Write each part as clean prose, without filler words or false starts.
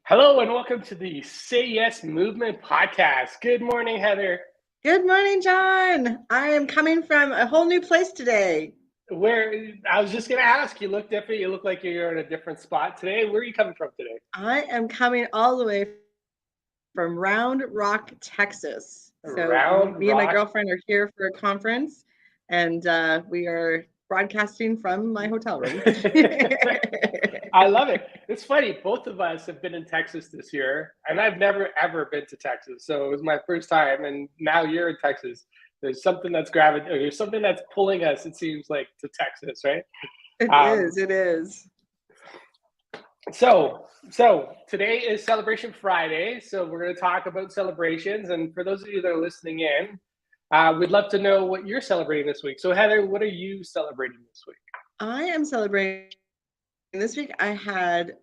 Hello and welcome to the Say Yes Movement podcast. Good morning, Heather. Good morning, John. I am coming from a whole new place today. Where I was just going to ask, you look different. You look like you're in a different spot today. Where are you coming from today? I am coming all the way from Round Rock, Texas. So Round me and my Rock. girlfriend are here for a conference, and we are broadcasting from my hotel room. I love it. It's funny. Both of us have been in Texas this year, and I've never ever been to Texas. So it was my first time, and now you're in Texas. There's something that's there's something that's pulling us. It seems like to Texas, right? It is. So today is Celebration Friday. So we're going to talk about celebrations. And for those of you that are listening in, we'd love to know what you're celebrating this week. So Heather, what are you celebrating this week? I am celebrating. This week, I had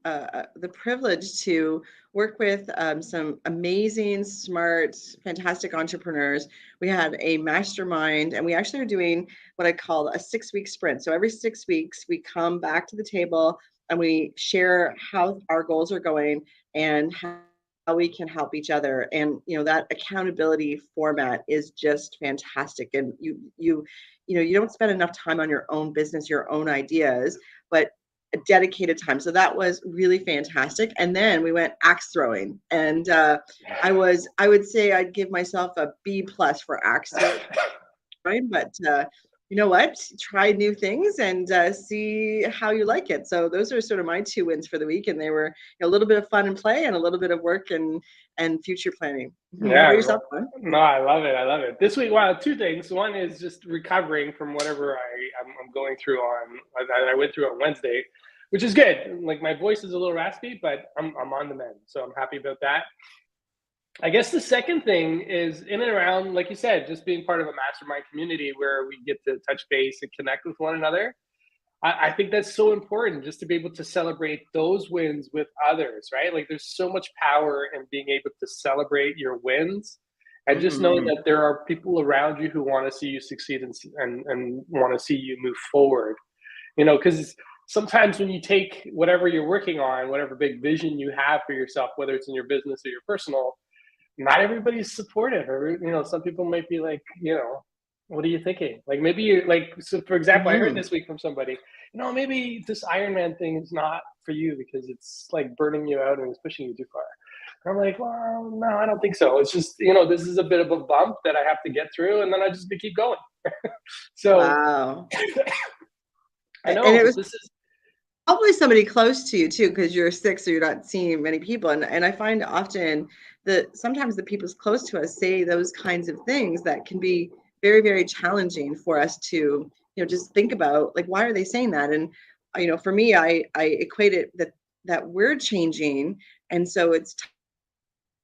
the privilege to work with some amazing, smart, fantastic entrepreneurs. We had a mastermind, and we actually are doing what I call a 6-week sprint. So every 6 weeks, we come back to the table and we share how our goals are going and how we can help each other. And that accountability format is just fantastic. And you don't spend enough time on your own business, your own ideas, but a dedicated time. So that was really fantastic. And then we went axe throwing, and I would say I'd give myself a B+ for axe throwing, but you know what? Try new things and see how you like it. So those are sort of my 2 wins for the week, and they were a little bit of fun and play, and a little bit of work and future planning. Yeah, How about yourself, Glenn? No, I love it. I love it. This week, well, 2 things. One is just recovering from whatever I'm going through I went through on Wednesday, which is good. Like my voice is a little raspy, but I'm on the mend, so I'm happy about that. I guess the second thing is in and around, like you said, just being part of a mastermind community where we get to touch base and connect with one another. I think that's so important, just to be able to celebrate those wins with others, right? Like there's so much power in being able to celebrate your wins and just knowing that there are people around you who want to see you succeed and want to see you move forward. Because sometimes when you take whatever you're working on, whatever big vision you have for yourself, whether it's in your business or your personal, not everybody's supportive. Or some people might be like, what are you thinking? Like maybe you're like, so for example, I heard this week from somebody, maybe this Ironman thing is not for you because it's like burning you out and it's pushing you too far. And I'm like, well, no, I don't think so. It's just, this is a bit of a bump that I have to get through, and then I just keep going. So wow. I know, and it was this is probably somebody close to you too, because you're sick, so you're not seeing many people. And I find often that sometimes the people close to us say those kinds of things that can be very, very challenging for us to, just think about, like, why are they saying that? And for me, I equate it that we're changing, and so it's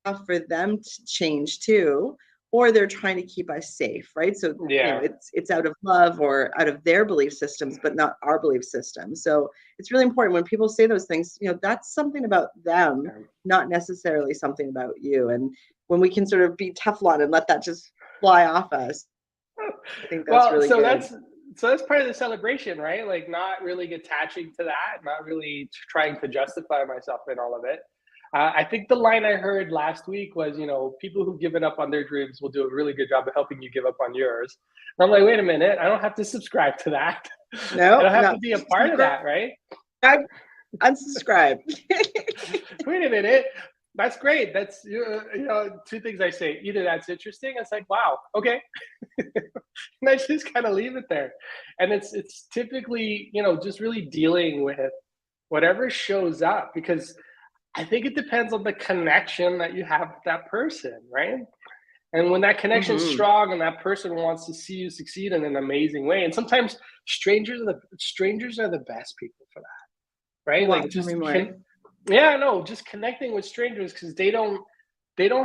tough for them to change too, or they're trying to keep us safe, right? So yeah. it's out of love or out of their belief systems, but not our belief system. So it's really important when people say those things, that's something about them, not necessarily something about you. And when we can sort of be Teflon and let that just fly off us, I think that's really good. That's part of the celebration, right? Like not really attaching to that, not really trying to justify myself in all of it. I think the line I heard last week was, people who give it up on their dreams will do a really good job of helping you give up on yours. And I'm like, wait a minute, I don't have to subscribe to that. No, I don't have to be a part of that, right? Unsubscribe. Wait a minute. That's great. That's, 2 things I say. Either that's interesting. It's like, wow, okay. And I just kind of leave it there. And it's typically, just really dealing with whatever shows up, because I think it depends on the connection that you have with that person, right? And when that connection's strong and that person wants to see you succeed in an amazing way, and sometimes strangers are the best people for that, right? Wow, like just just connecting with strangers, because they don't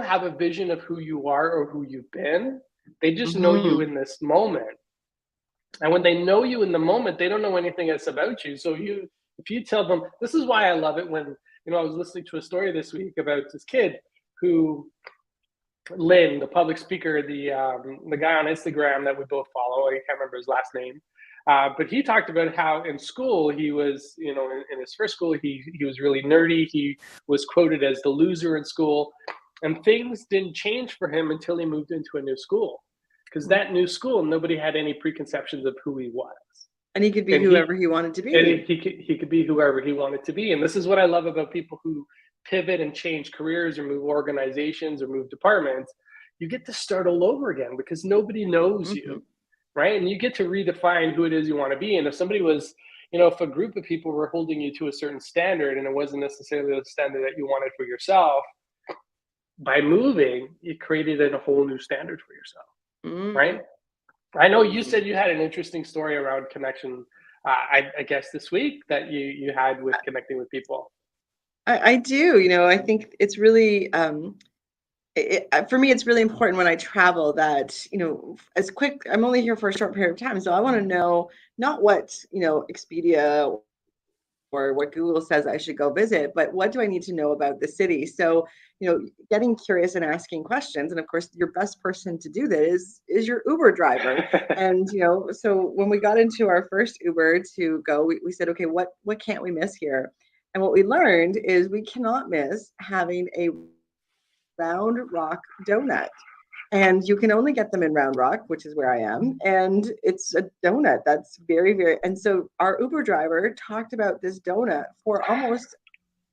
have a vision of who you are or who you've been. They just know you in this moment. And when they know you in the moment, they don't know anything else about you. So if you tell them, this is why I love it when, I was listening to a story this week about this kid who, Lynn, the public speaker, the guy on Instagram that we both follow, I can't remember his last name. But he talked about how in school he was, in his first school, he was really nerdy. He was quoted as the loser in school, and things didn't change for him until he moved into a new school. Because that new school, nobody had any preconceptions of who he was, And he could be and whoever he wanted to be. he could be whoever he wanted to be. And this is what I love about people who pivot and change careers or move organizations or move departments. You get to start all over again because nobody knows Mm-hmm. you, right? And you get to redefine who it is you want to be. And if somebody was, if a group of people were holding you to a certain standard and it wasn't necessarily the standard that you wanted for yourself, by moving, it created a whole new standard for yourself, Mm-hmm. right? I know you said you had an interesting story around connection. I guess this week that you had with connecting with people. I do. I think it's really for me, it's really important when I travel that, as quick, I'm only here for a short period of time. So I want to know not what, Expedia or what Google says I should go visit, but what do I need to know about the city? So, getting curious and asking questions. And of course, your best person to do that is your Uber driver. And, so when we got into our first Uber to go, we said, okay, what can't we miss here? And what we learned is we cannot miss having a Round Rock donut. And you can only get them in Round Rock, which is where I am. And it's a donut that's very, very. And so our Uber driver talked about this donut for almost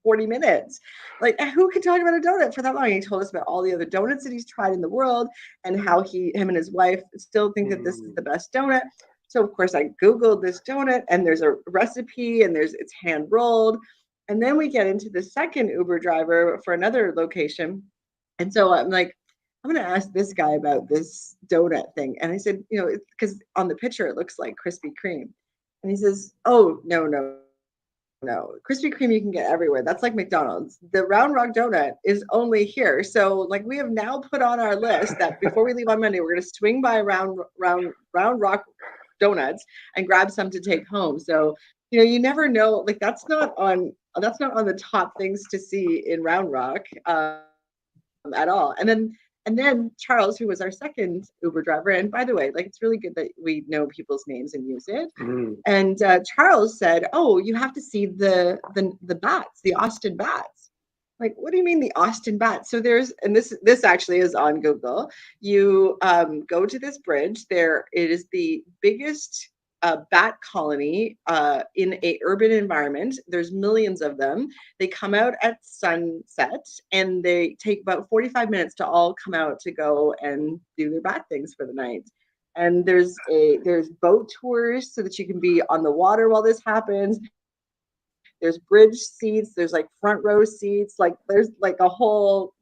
40 minutes. Like, who could talk about a donut for that long? He told us about all the other donuts that he's tried in the world and how him and his wife still think that this is the best donut. So, of course, I Googled this donut and there's a recipe and it's hand rolled. And then we get into the second Uber driver for another location. And so I'm like, I'm going to ask this guy about this donut thing. And I said, because on the picture, it looks like Krispy Kreme. And he says, oh, no, no, no. Krispy Kreme you can get everywhere. That's like McDonald's. The Round Rock donut is only here. So like we have now put on our list that before we leave on Monday, we're going to swing by Round Rock donuts and grab some to take home. So, you never know. Like that's not on the top things to see in Round Rock at all. And then Charles, who was our second Uber driver, and by the way, like it's really good that we know people's names and use it. And Charles said, "Oh, you have to see the bats, the Austin bats." Like, what do you mean the Austin bats? So and this actually is on Google. You go to this bridge. It is the biggest bat colony in a urban environment. There's millions of them. They come out at sunset and they take about 45 minutes to all come out to go and do their bat things for the night. And there's boat tours so that you can be on the water while this happens. There's bridge seats. There's like front row seats. Like there's a whole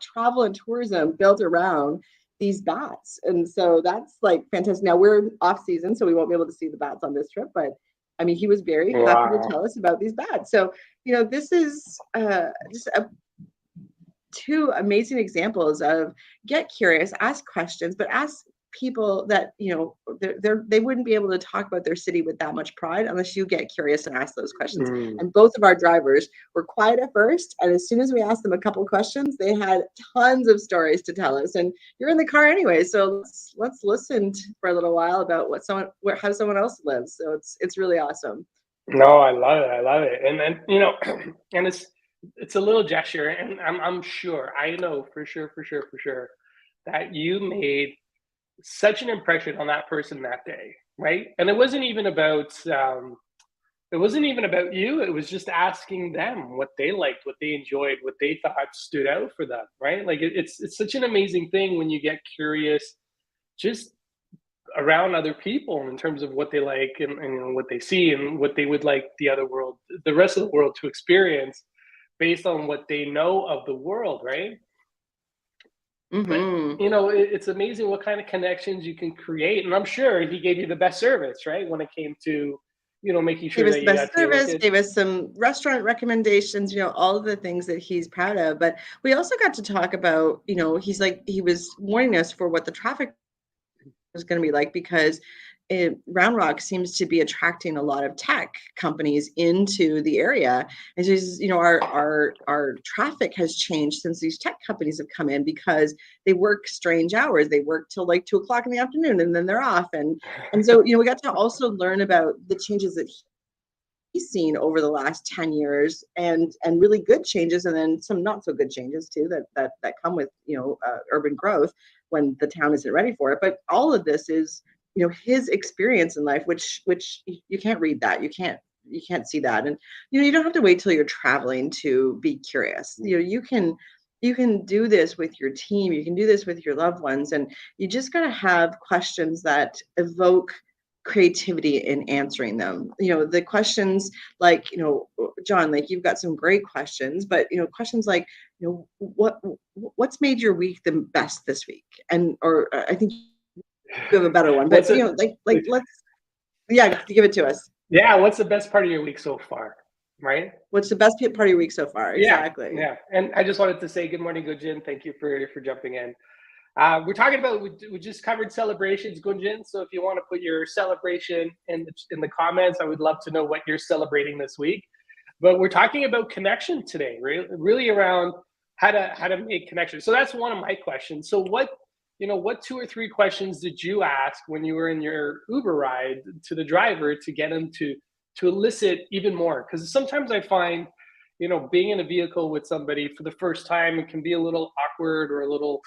travel and tourism built around these bats. And so that's like fantastic. Now we're off season, so we won't be able to see the bats on this trip, but I mean, he was very happy to tell us about these bats. So, this is just two amazing examples of get curious, ask questions, but ask people that, they wouldn't be able to talk about their city with that much pride unless you get curious and ask those questions. And both of our drivers were quiet at first. And as soon as we asked them a couple of questions, they had tons of stories to tell us. And you're in the car anyway. So let's listen for a little while about how someone else lives. So it's really awesome. No, I love it. I love it. And then, and it's a little gesture, and I'm sure, I know for sure that you made such an impression on that person that day, right? And it wasn't even about you. It was just asking them what they liked, what they enjoyed, what they thought stood out for them, right? Like it's such an amazing thing when you get curious, just around other people in terms of what they like and what they see and what they would like the rest of the world to experience based on what they know of the world, right? Mm-hmm. But it's amazing what kind of connections you can create, and I'm sure he gave you the best service, right? When it came to, making sure Gave us that the you best got to service, look at. gave us some restaurant recommendations, all of the things that he's proud of. But we also got to talk about, he was warning us for what the traffic was going to be like because Round Rock seems to be attracting a lot of tech companies into the area. And so, our traffic has changed since these tech companies have come in because they work strange hours. They work till like 2 o'clock in the afternoon and then they're off. And so, we got to also learn about the changes that he's seen over the last 10 years and really good changes, and then some not so good changes too that come with urban growth when the town isn't ready for it. But all of this is his experience in life, which you can't read that, you can't see that. And you don't have to wait till you're traveling to be curious. You can do this with your team, you can do this with your loved ones, and you just got to have questions that evoke creativity in answering them. The questions like, John, like you've got some great questions, but questions like, what's made your week the best this week? Or I think you have a better one, but let's give it to us. Yeah, what's the best part of your week so far? Right? What's the best part of your week so far? Exactly. Yeah. And I just wanted to say good morning, Gunjin. Thank you for jumping in. We're talking about, we just covered celebrations, Gunjin. So if you want to put your celebration in the comments, I would love to know what you're celebrating this week. But we're talking about connection today, really around how to make connection. So that's one of my questions. So what 2 or 3 questions did you ask when you were in your Uber ride to the driver to get him to elicit even more? Because sometimes I find, being in a vehicle with somebody for the first time, it can be a little awkward or a little,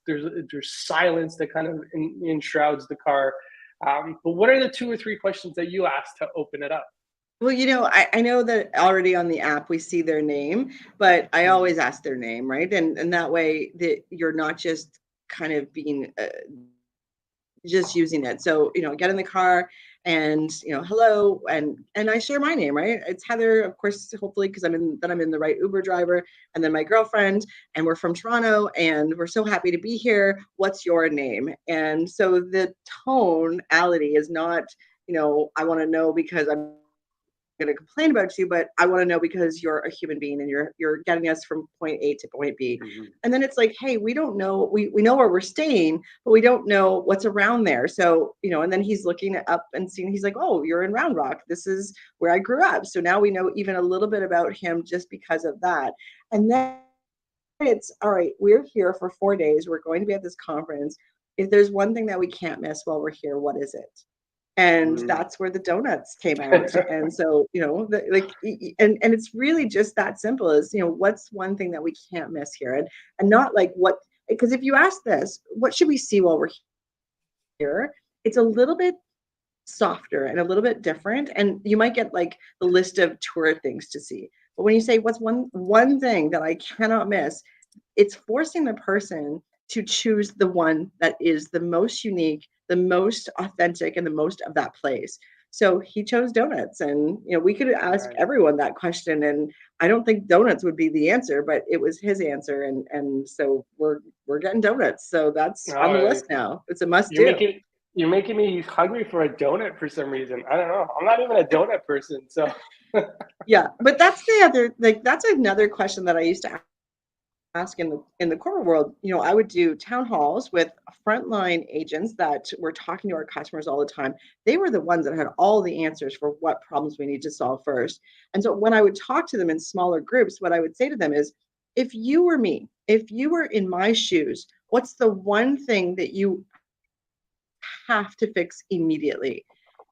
there's silence that kind of enshrouds the car. But what are the 2 or 3 questions that you asked to open it up? Well, I know that already on the app we see their name, but I always ask their name, right? And that way that you're not just kind of being just using it. So, get in the car and, hello. And I share my name, right? It's Heather, of course, hopefully, because I'm in the right Uber driver, and then my girlfriend, and we're from Toronto and we're so happy to be here. What's your name? And so the tonality is not, I want to know because I'm going to complain about you, but I want to know because you're a human being and you're getting us from point A to point B. Mm-hmm. And then it's like, hey, we don't know, we know where we're staying, but we don't know what's around there. So, and then he's looking up and seeing, he's like, oh, you're in Round Rock. This is where I grew up. So now we know even a little bit about him just because of that. And then it's all right, we're here for 4 days. We're going to be at this conference. If there's one thing that we can't miss while we're here, what is it? And that's where the donuts came out. And so, and it's really just that simple as, what's one thing that we can't miss here? And not like what, because if you ask this, what should we see while we're here? It's a little bit softer and a little bit different. And you might get like the list of tour things to see. But when you say what's one thing that I cannot miss, it's forcing the person to choose the one that is the most unique, the most authentic, and the most of that place. So he chose donuts, and we could ask everyone that question, and I don't think donuts would be the answer, but it was his answer, and so we're getting donuts. So that's on the list now. It's a must do. You're making me hungry for a donut for some reason. I don't know. I'm not even a donut person, so. Yeah, but that's that's another question that I used to ask in the corporate world. I would do town halls with frontline agents that were talking to our customers all the time. They were the ones that had all the answers for what problems we need to solve first. And so when I would talk to them in smaller groups, what I would say to them is, if you were me, if you were in my shoes, what's the one thing that you have to fix immediately?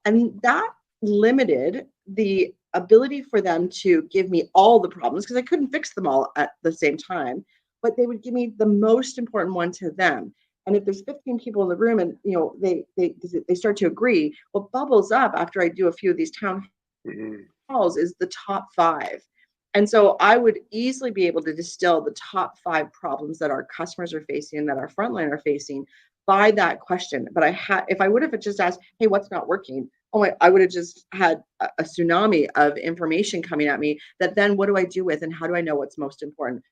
And that limited the ability for them to give me all the problems, because I couldn't fix them all at the same time, but they would give me the most important one to them. And if there's 15 people in the room and they start to agree, what bubbles up after I do a few of these town halls is the top 5. And so I would easily be able to distill the top 5 problems that our customers are facing and that our frontline are facing by that question. But if I would have just asked, hey, what's not working? I would have just had a tsunami of information coming at me that then what do I do with, and how do I know what's most important?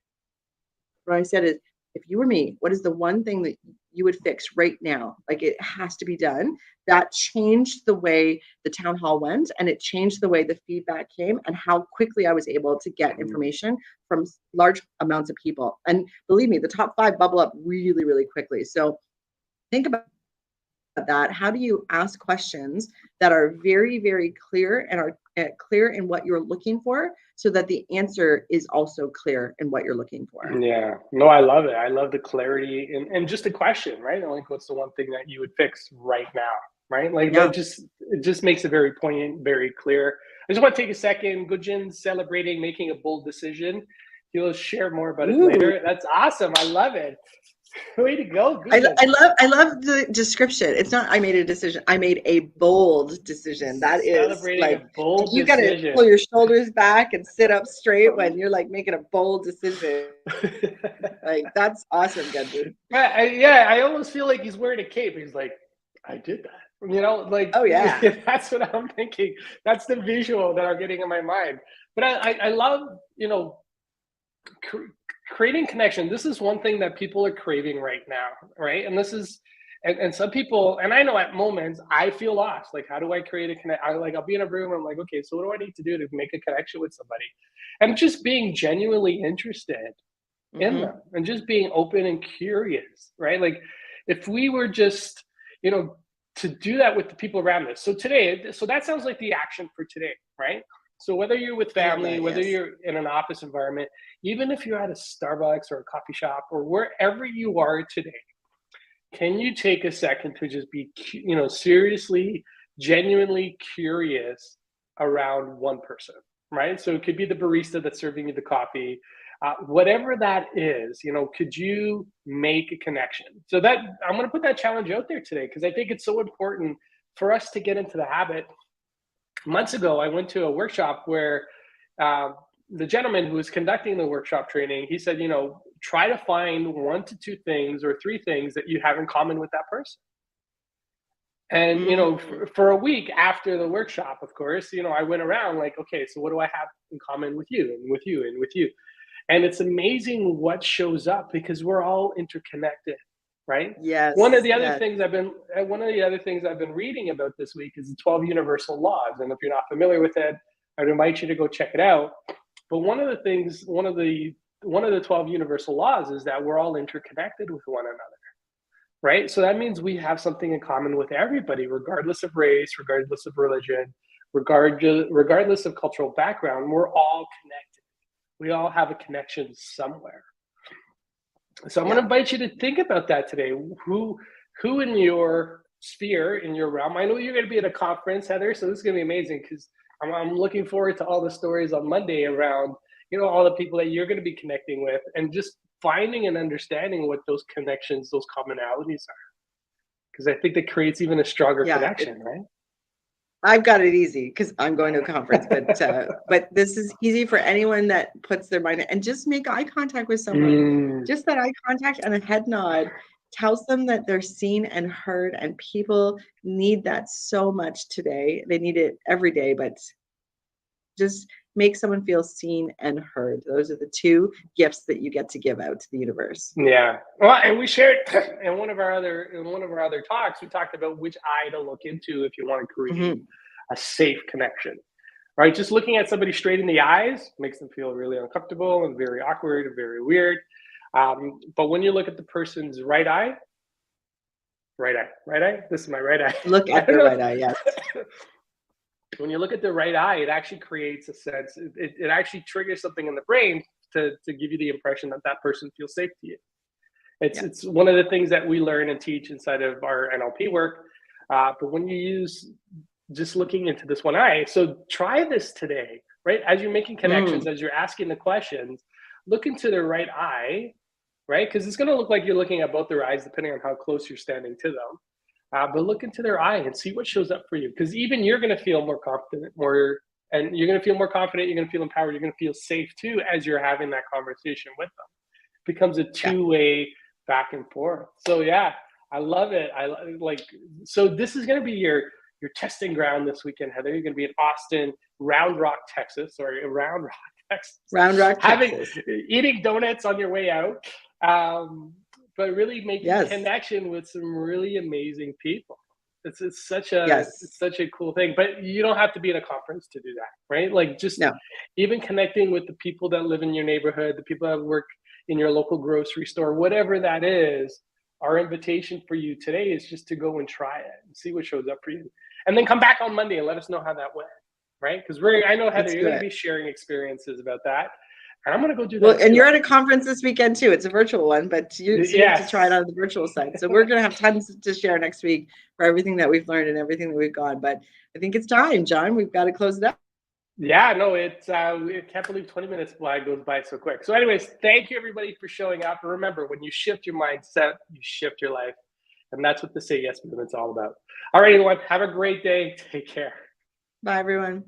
What I said is, if you were me, what is the one thing that you would fix right now? Like, it has to be done. That changed the way the town hall went, and it changed the way the feedback came and how quickly I was able to get information from large amounts of people. And believe me, the top 5 bubble up really, really quickly. So think about that, how do you ask questions that are very, very clear and are clear in what you're looking for, so that the answer is also clear in what you're looking for? Yeah. No, I love it. I love the clarity and just the question, right? Like, what's the one thing that you would fix right now, right? Like Yeah. that just it just makes it very poignant, very clear. I just want to take a second. Gujin celebrating making a bold decision. He'll share more about it Ooh. later. That's awesome. I love it. Way to go, I, Gujin. I love the description. It's not I made a decision. I made a bold decision. That is Celebrating like a bold you got to decision. pull your shoulders back and sit up straight when you're like making a bold decision. Like that's awesome, Gunjan. Yeah, I almost feel like he's wearing a cape. He's like, I did that. Like, Oh yeah. that's what I'm thinking. That's the visual that I'm getting in my mind. But I love, creating connection. This is one thing that people are craving right now, right? And this is, and some people, and I know at moments I feel lost. Like, how do I create a connect? I'll be in a room. I'm like, okay, so what do I need to do to make a connection with somebody? And just being genuinely interested in them and just being open and curious, right? Like if we were just, to do that with the people around us. So today, so that sounds like the action for today, right? So whether you're with family, that, whether yes. you're in an office environment, even if you're at a Starbucks or a coffee shop or wherever you are today, can you take a second to just be, seriously, genuinely curious around one person, right? So it could be the barista that's serving you the coffee, whatever that is, could you make a connection? So that I'm going to put that challenge out there today because I think it's so important for us to get into the habit. Months ago, I went to a workshop where the gentleman who was conducting the workshop training, he said, try to find 1 to 2 things or 3 things that you have in common with that person. And, for a week after the workshop, of course, I went around like, okay, so what do I have in common with you and with you and with you? And it's amazing what shows up because we're all interconnected, right? Yes. One of the other yes. things I've been reading about this week is the 12 universal laws. And if you're not familiar with it, I'd invite you to go check it out. But one of the 12 universal laws is that we're all interconnected with one another. Right? So that means we have something in common with everybody, regardless of race, regardless of religion, regardless of cultural background. We're all connected. We all have a connection somewhere. So I'm going to invite you to think about that today. Who in your sphere, in your realm? I know you're going to be at a conference, Heather, so this is going to be amazing because I'm looking forward to all the stories on Monday around, all the people that you're going to be connecting with and just finding and understanding what those connections, those commonalities are. Because I think that creates even a stronger connection, right? I've got it easy because I'm going to a conference, but this is easy for anyone that puts their mind in, and just make eye contact with someone. Just that eye contact and a head nod tells them that they're seen and heard, and people need that so much today. They need it every day, but just make someone feel seen and heard. Those are the 2 gifts that you get to give out to the universe. Yeah. Well, and we shared in one of our other talks, we talked about which eye to look into if you want to create a safe connection. Right? Just looking at somebody straight in the eyes makes them feel really uncomfortable and very awkward and very weird. But when you look at the person's right eye, this is my right eye. Look at their right eye, yes. When you look at the right eye, it actually creates a sense, it actually triggers something in the brain to give you the impression that that person feels safe to you. It's one of the things that we learn and teach inside of our NLP work. But when you use just looking into this one eye, so try this today, right? As you're making connections, as you're asking the questions, look into the right eye, right? Because it's going to look like you're looking at both their eyes, depending on how close you're standing to them. But look into their eye and see what shows up for you. Because even you're going to feel more confident, and you're going to feel more confident. You're going to feel empowered. You're going to feel safe too as you're having that conversation with them. It becomes a two-way back and forth. So yeah, I love it. So this is going to be your testing ground this weekend, Heather. You're going to be in Austin, Round Rock, Texas. Texas. Eating donuts on your way out. But really making connection with some really amazing people. It's such a cool thing. But you don't have to be in a conference to do that, right? Like even connecting with the people that live in your neighborhood, the people that work in your local grocery store, whatever that is, our invitation for you today is just to go and try it and see what shows up for you. And then come back on Monday and let us know how that went, right? Because I know, Heather, Let's you're do going to it. be sharing experiences about that. And I'm going to go do that. Well, and too. you're at a conference this weekend too. It's a virtual one, but so you get to try it on the virtual side. So we're going to have tons to share next week for everything that we've learned and everything that we've gone. But I think it's time, John. We've got to close it up. Yeah, no, I can't believe 20 minutes goes by so quick. So anyways, thank you everybody for showing up. And remember, when you shift your mindset, you shift your life. And that's what the Say Yes movement's all about. All right, everyone, have a great day. Take care. Bye, everyone.